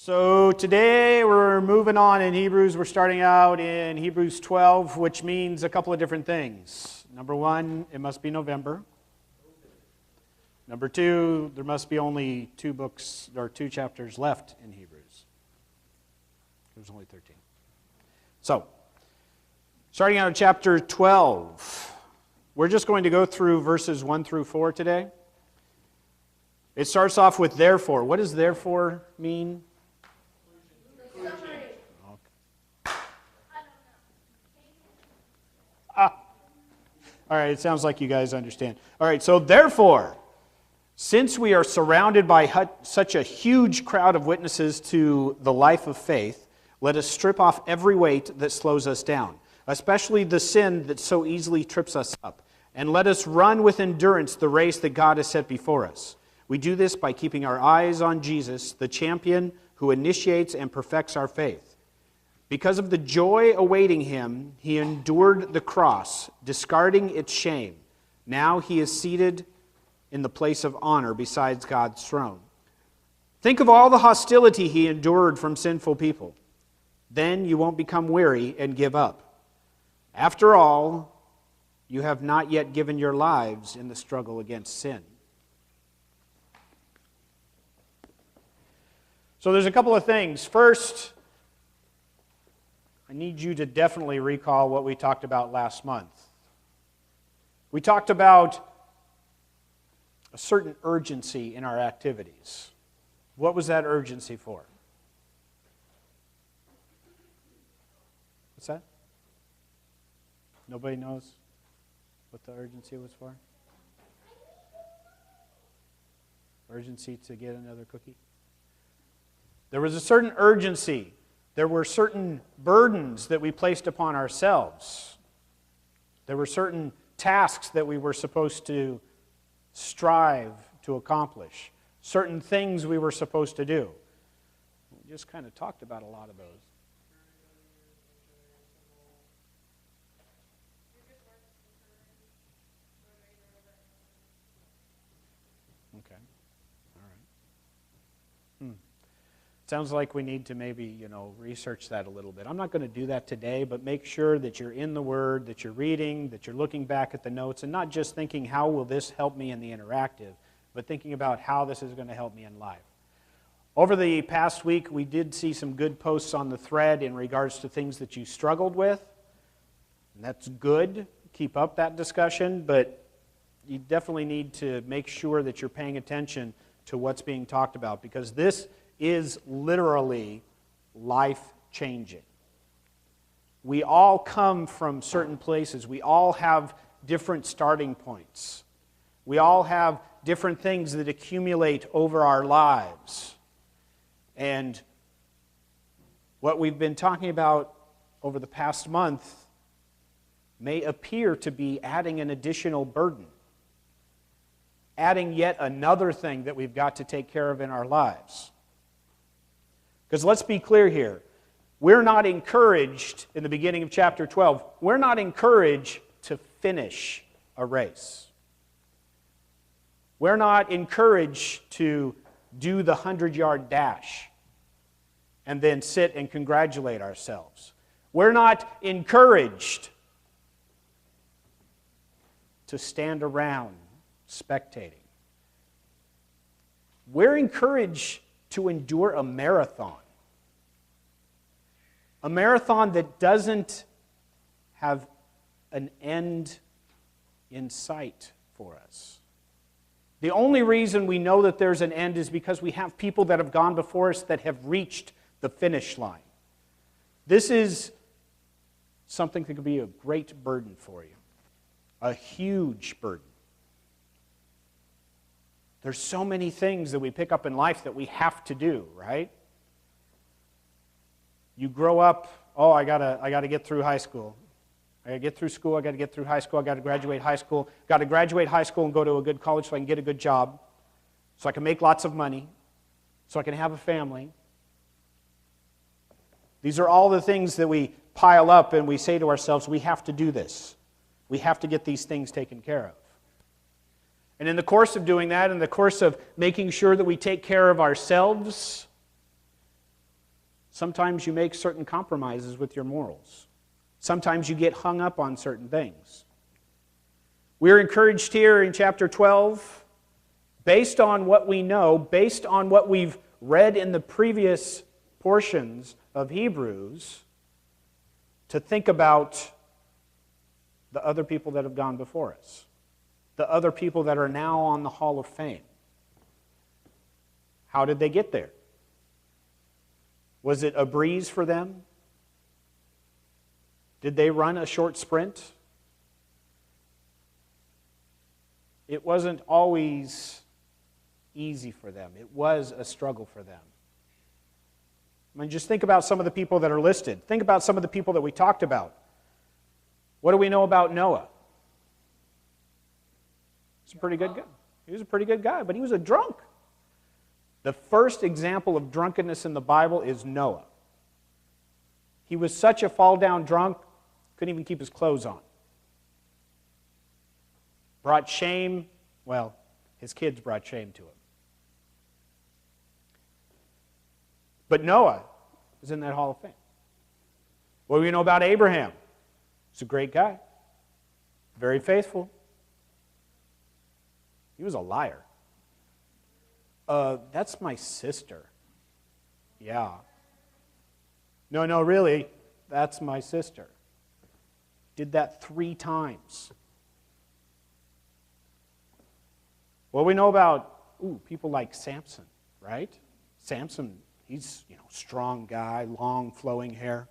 So today we're moving on in Hebrews. We're starting out in Hebrews 12, which means a couple of different things. Number one, it must be November. Number two, there must be only two books or two chapters left in Hebrews. There's only 13. So, starting out in chapter 12, we're just going to go through verses 1 through 4 today. It starts off with therefore. What does therefore mean? All right, it sounds like you guys understand. All right, so therefore, since we are surrounded by such a huge crowd of witnesses to the life of faith, let us strip off every weight that slows us down, especially the sin that so easily trips us up, and let us run with endurance the race that God has set before us. We do this by keeping our eyes on Jesus, the champion who initiates and perfects our faith. Because of the joy awaiting him, he endured the cross, discarding its shame. Now he is seated in the place of honor beside God's throne. Think of all the hostility he endured from sinful people. Then you won't become weary and give up. After all, you have not yet given your lives in the struggle against sin. So there's a couple of things. First, I need you to definitely recall what we talked about last month. We talked about a certain urgency in our activities. What was that urgency for? What's that? Nobody knows what the urgency was for? Urgency to get another cookie? There was a certain urgency. There were certain burdens that we placed upon ourselves. There were certain tasks that we were supposed to strive to accomplish. Certain things we were supposed to do. We just kind of talked about a lot of those. Okay. All right. Sounds like we need to maybe, research that a little bit. I'm not going to do that today, but make sure that you're in the Word, that you're reading, that you're looking back at the notes, and not just thinking, how will this help me in the interactive, but thinking about how this is going to help me in life. Over the past week, we did see some good posts on the thread in regards to things that you struggled with. And that's good. Keep up that discussion, but you definitely need to make sure that you're paying attention to what's being talked about, because this is literally life-changing. We all come from certain places. We all have different starting points. We all have different things that accumulate over our lives. And what we've been talking about over the past month may appear to be adding an additional burden, adding yet another thing that we've got to take care of in our lives. Because let's be clear here, we're not encouraged, in the beginning of chapter 12, we're not encouraged to finish a race. We're not encouraged to do the 100-yard dash and then sit and congratulate ourselves. We're not encouraged to stand around spectating. We're encouraged to endure a marathon. A marathon that doesn't have an end in sight for us. The only reason we know that there's an end is because we have people that have gone before us that have reached the finish line. This is something that could be a great burden for you. A huge burden. There's so many things that we pick up in life that we have to do, right? You grow up, I gotta get through high school. I gotta get through school, I gotta get through high school, I gotta graduate high school. Gotta graduate high school and go to a good college so I can get a good job, so I can make lots of money, so I can have a family. These are all the things that we pile up and we say to ourselves, we have to do this. We have to get these things taken care of. And in the course of doing that, in the course of making sure that we take care of ourselves, Sometimes you make certain compromises with your morals. Sometimes you get hung up on certain things. We're encouraged here in chapter 12, based on what we know, based on what we've read in the previous portions of Hebrews, to think about the other people that have gone before us, the other people that are now on the Hall of Fame. How did they get there? Was it a breeze for them? Did they run a short sprint? It wasn't always easy for them. It was a struggle for them. I mean, just think about some of the people that are listed. Think about some of the people that we talked about. What do we know about Noah? He's a pretty good guy. He was a pretty good guy, but he was a drunk. The first example of drunkenness in the Bible is Noah. He was such a fall-down drunk, couldn't even keep his clothes on. Brought shame, well, his kids brought shame to him. But Noah is in that Hall of Fame. What do we know about Abraham? He's a great guy, very faithful. He was a liar. That's my sister. Yeah. No, really, that's my sister. Did that 3 times. What do we know about people like Samson, right? Samson, he's strong guy, long flowing hair.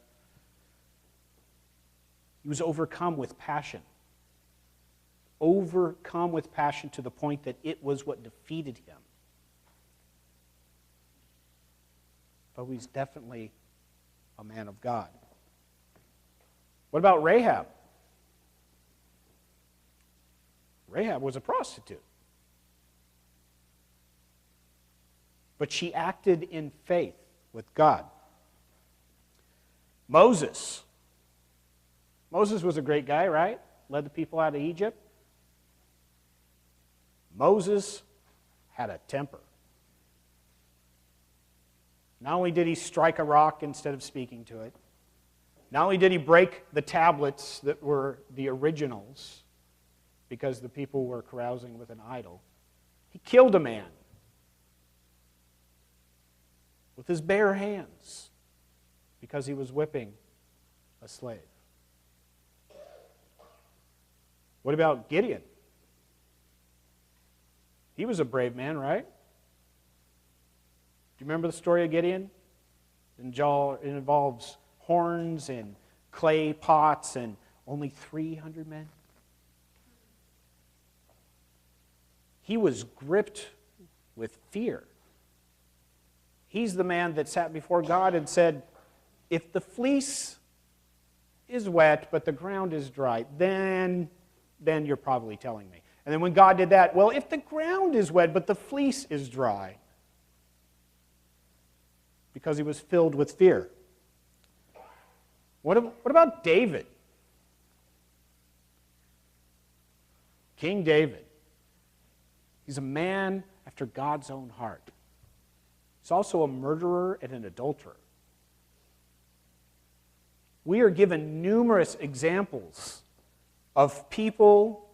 He was overcome with passion. Overcome with passion to the point that it was what defeated him. But he's definitely a man of God. What about Rahab? Rahab was a prostitute. But she acted in faith with God. Moses. Moses was a great guy, right? Led the people out of Egypt. Moses had a temper. Not only did he strike a rock instead of speaking to it, not only did he break the tablets that were the originals because the people were carousing with an idol, he killed a man with his bare hands because he was whipping a slave. What about Gideon? He was a brave man, right? Do you remember the story of Gideon? It involves horns and clay pots and only 300 men. He was gripped with fear. He's the man that sat before God and said, if the fleece is wet but the ground is dry, then you're probably telling me. And then when God did that, well, if the ground is wet but the fleece is dry, because he was filled with fear. What about David? King David. He's a man after God's own heart. He's also a murderer and an adulterer. We are given numerous examples of people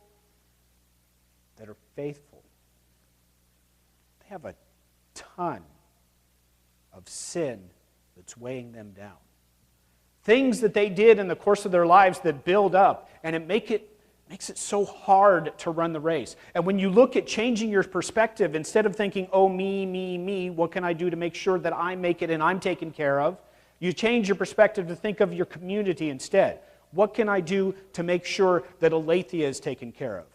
that are faithful. They have a ton of sin that's weighing them down. Things that they did in the course of their lives that build up, and it makes it so hard to run the race. And when you look at changing your perspective, instead of thinking, oh, me, what can I do to make sure that I make it and I'm taken care of, you change your perspective to think of your community instead. What can I do to make sure that Aletheia is taken care of?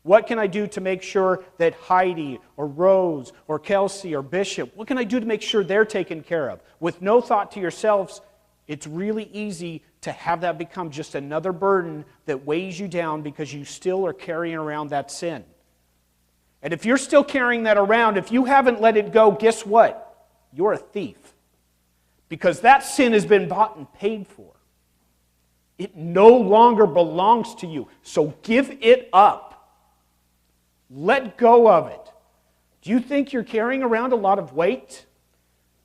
What can I do to make sure that Heidi or Rose or Kelsey or Bishop, what can I do to make sure they're taken care of? With no thought to yourselves, it's really easy to have that become just another burden that weighs you down because you still are carrying around that sin. And if you're still carrying that around, if you haven't let it go, guess what? You're a thief. Because that sin has been bought and paid for. It no longer belongs to you. So give it up. Let go of it. Do you think you're carrying around a lot of weight?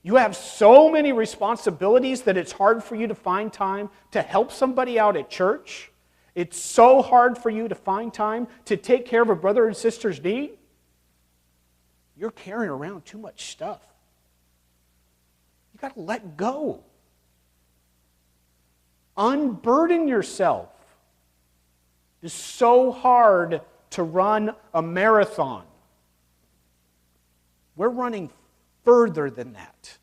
You have so many responsibilities that it's hard for you to find time to help somebody out at church. It's so hard for you to find time to take care of a brother and sister's need. You're carrying around too much stuff. You got to let go. Unburden yourself. It's so hard to run a marathon. We're running further than that.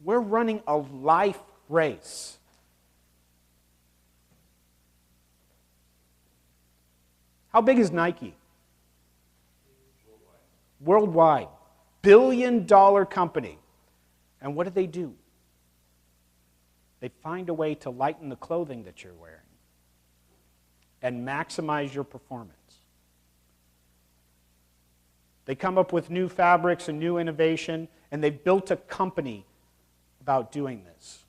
We're running a life race. How big is Nike? Worldwide. Billion-dollar company. And what do? They find a way to lighten the clothing that you're wearing and maximize your performance. They come up with new fabrics and new innovation, and they've built a company about doing this.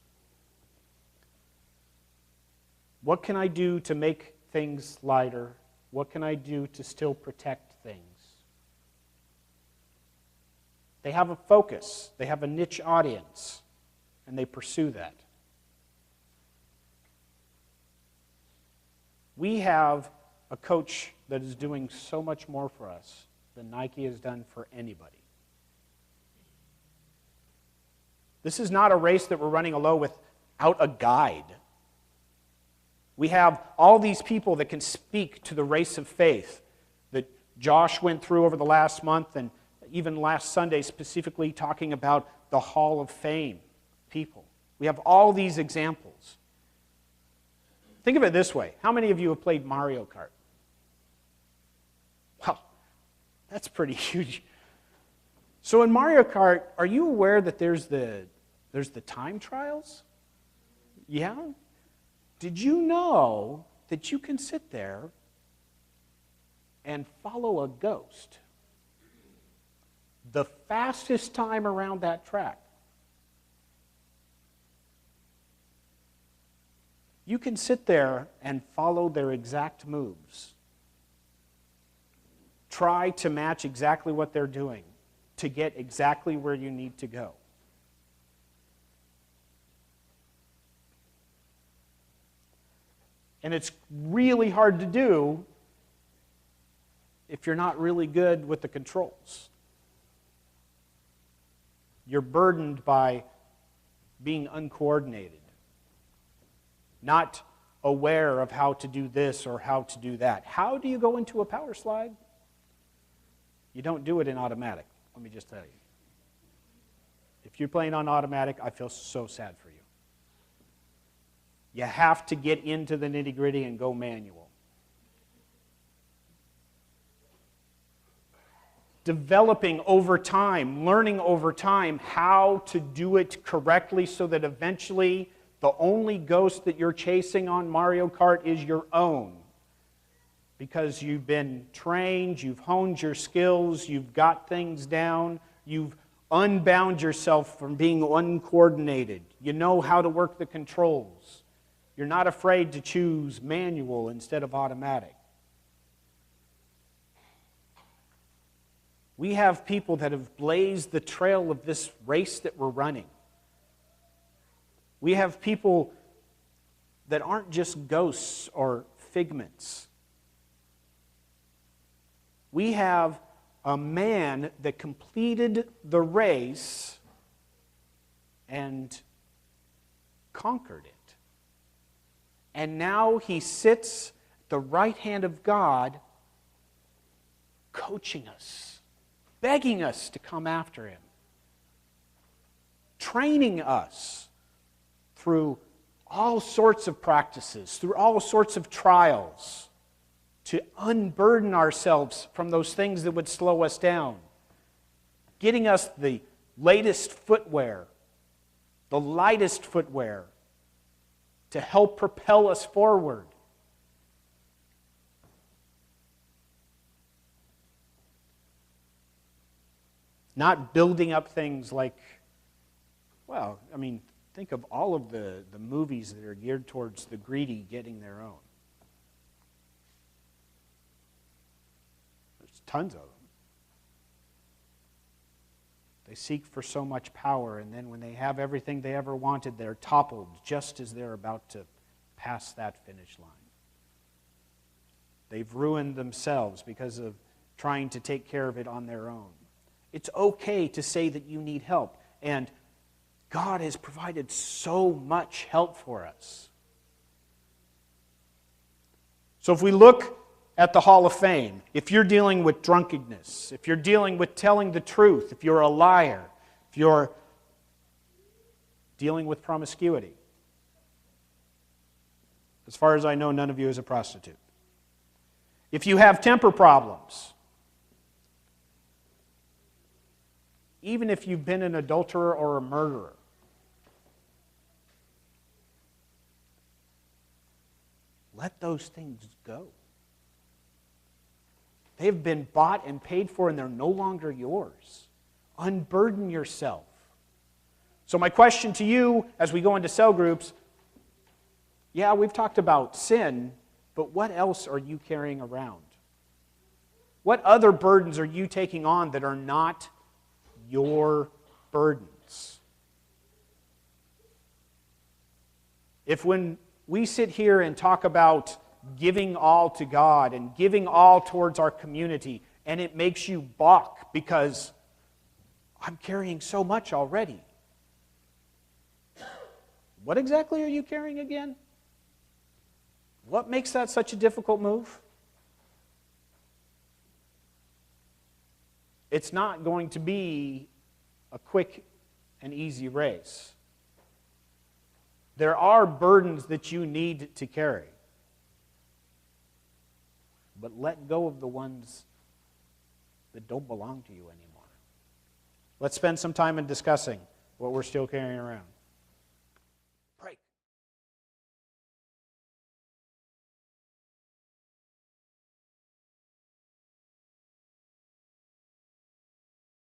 What can I do to make things lighter? What can I do to still protect things? They have a focus. They have a niche audience, and they pursue that. We have a coach that is doing so much more for us than Nike has done for anybody. This is not a race that we're running alone without a guide. We have all these people that can speak to the race of faith that Josh went through over the last month, and even last Sunday specifically talking about the Hall of Fame people. We have all these examples. Think of it this way. How many of you have played Mario Kart? Wow, that's pretty huge. So in Mario Kart, are you aware that there's the time trials? Yeah? Did you know that you can sit there and follow a ghost? The fastest time around that track. You can sit there and follow their exact moves. Try to match exactly what they're doing to get exactly where you need to go. And it's really hard to do if you're not really good with the controls. You're burdened by being uncoordinated, not aware of how to do this or how to do that. How do you go into a power slide? You don't do it in automatic, let me just tell you. If you're playing on automatic, I feel so sad for you. You have to get into the nitty-gritty and go manual. Developing over time, learning over time how to do it correctly so that eventually the only ghost that you're chasing on Mario Kart is your own. Because you've been trained, you've honed your skills, you've got things down, you've unbound yourself from being uncoordinated. You know how to work the controls. You're not afraid to choose manual instead of automatic. We have people that have blazed the trail of this race that we're running. We have people that aren't just ghosts or figments. We have a man that completed the race and conquered it. And now he sits at the right hand of God, coaching us, begging us to come after him, training us through all sorts of practices, through all sorts of trials, to unburden ourselves from those things that would slow us down, getting us the latest footwear, the lightest footwear, to help propel us forward. Not building up things like, well, I mean, think of all of the movies that are geared towards the greedy getting their own. There's tons of them. They seek for so much power, and then when they have everything they ever wanted, they're toppled just as they're about to pass that finish line. They've ruined themselves because of trying to take care of it on their own. It's okay to say that you need help, and God has provided so much help for us. So if we look at the Hall of Fame, if you're dealing with drunkenness, if you're dealing with telling the truth, if you're a liar, if you're dealing with promiscuity, as far as I know, none of you is a prostitute. If you have temper problems, even if you've been an adulterer or a murderer, let those things go. They've been bought and paid for, and they're no longer yours. Unburden yourself. So my question to you as we go into cell groups, yeah, we've talked about sin, but what else are you carrying around? What other burdens are you taking on that are not your burdens? If when we sit here and talk about giving all to God and giving all towards our community, and it makes you balk because I'm carrying so much already. What exactly are you carrying again? What makes that such a difficult move? It's not going to be a quick and easy race. There are burdens that you need to carry. But let go of the ones that don't belong to you anymore. Let's spend some time in discussing what we're still carrying around.